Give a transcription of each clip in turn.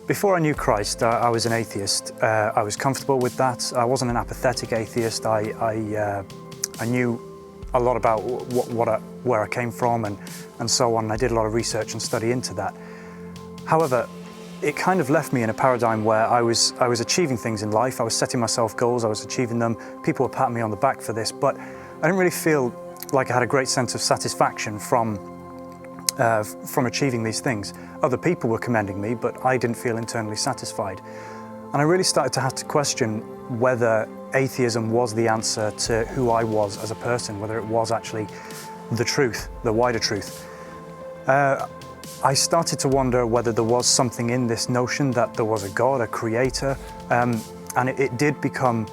Before I knew Christ, I was an atheist. I was comfortable with that. I wasn't an apathetic atheist. I knew a lot about where I came from and so on. I did a lot of research and study into that. However, it kind of left me in a paradigm where I was achieving things in life. I was setting myself goals, I was achieving them. People were patting me on the back for this, but I didn't really feel like I had a great sense of satisfaction from achieving these things. Other people were commending me, but I didn't feel internally satisfied. And I really started to have to question whether atheism was the answer to who I was as a person, whether it was actually the truth, the wider truth. I started to wonder whether there was something in this notion that there was a God, a creator, and it did become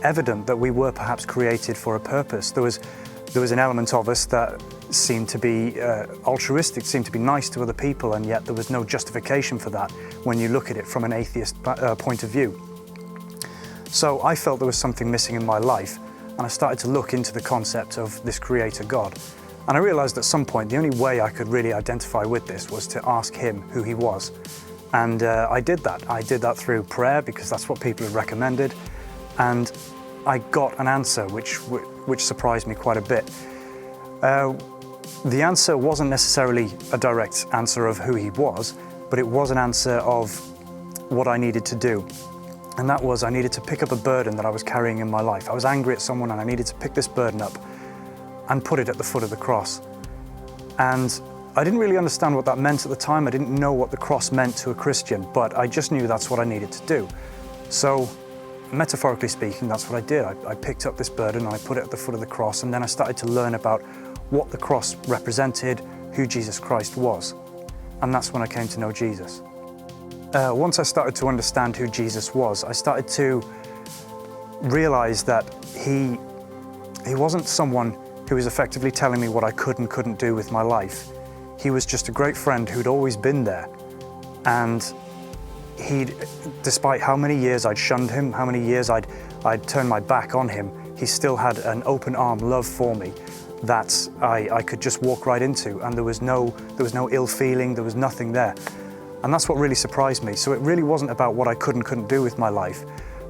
evident that we were perhaps created for a purpose. There was an element of us that seemed to be altruistic, seemed to be nice to other people, and yet there was no justification for that when you look at it from an atheist point of view. So I felt there was something missing in my life, and I started to look into the concept of this creator God. And I realized at some point the only way I could really identify with this was to ask him who he was. And I did that. I did that through prayer, because that's what people had recommended. And I got an answer which surprised me quite a bit. The answer wasn't necessarily a direct answer of who he was, but it was an answer of what I needed to do. And that was, I needed to pick up a burden that I was carrying in my life. I was angry at someone and I needed to pick this burden up and put it at the foot of the cross. And I didn't really understand what that meant at the time. I didn't know what the cross meant to a Christian, but I just knew that's what I needed to do. So, metaphorically speaking, that's what I did. I picked up this burden and I put it at the foot of the cross, and then I started to learn about what the cross represented, who Jesus Christ was. And that's when I came to know Jesus. Once I started to understand who Jesus was, I started to realize that he wasn't someone who was effectively telling me what I could and couldn't do with my life. He was just a great friend who'd always been there. And despite how many years I'd shunned him, how many years I'd turned my back on him, he still had an open arm love for me that I could just walk right into, and there was no ill feeling, there was nothing there. And that's what really surprised me. So it really wasn't about what I could and couldn't do with my life,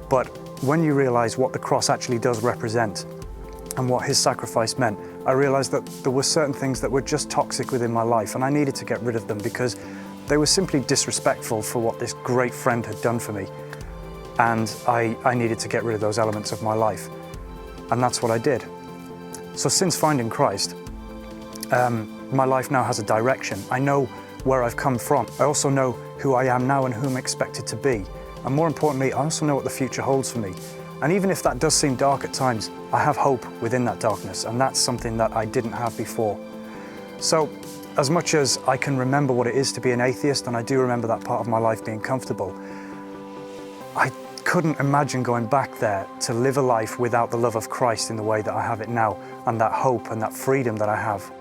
but when you realize what the cross actually does represent and what his sacrifice meant, I realized that there were certain things that were just toxic within my life, and I needed to get rid of them because they were simply disrespectful for what this great friend had done for me. And I needed to get rid of those elements of my life. And that's what I did. So since finding Christ, my life now has a direction. I know where I've come from. I also know who I am now and who I'm expected to be. And more importantly, I also know what the future holds for me. And even if that does seem dark at times, I have hope within that darkness, and that's something that I didn't have before. So, as much as I can remember what it is to be an atheist, and I do remember that part of my life being comfortable, I couldn't imagine going back there to live a life without the love of Christ in the way that I have it now, and that hope and that freedom that I have.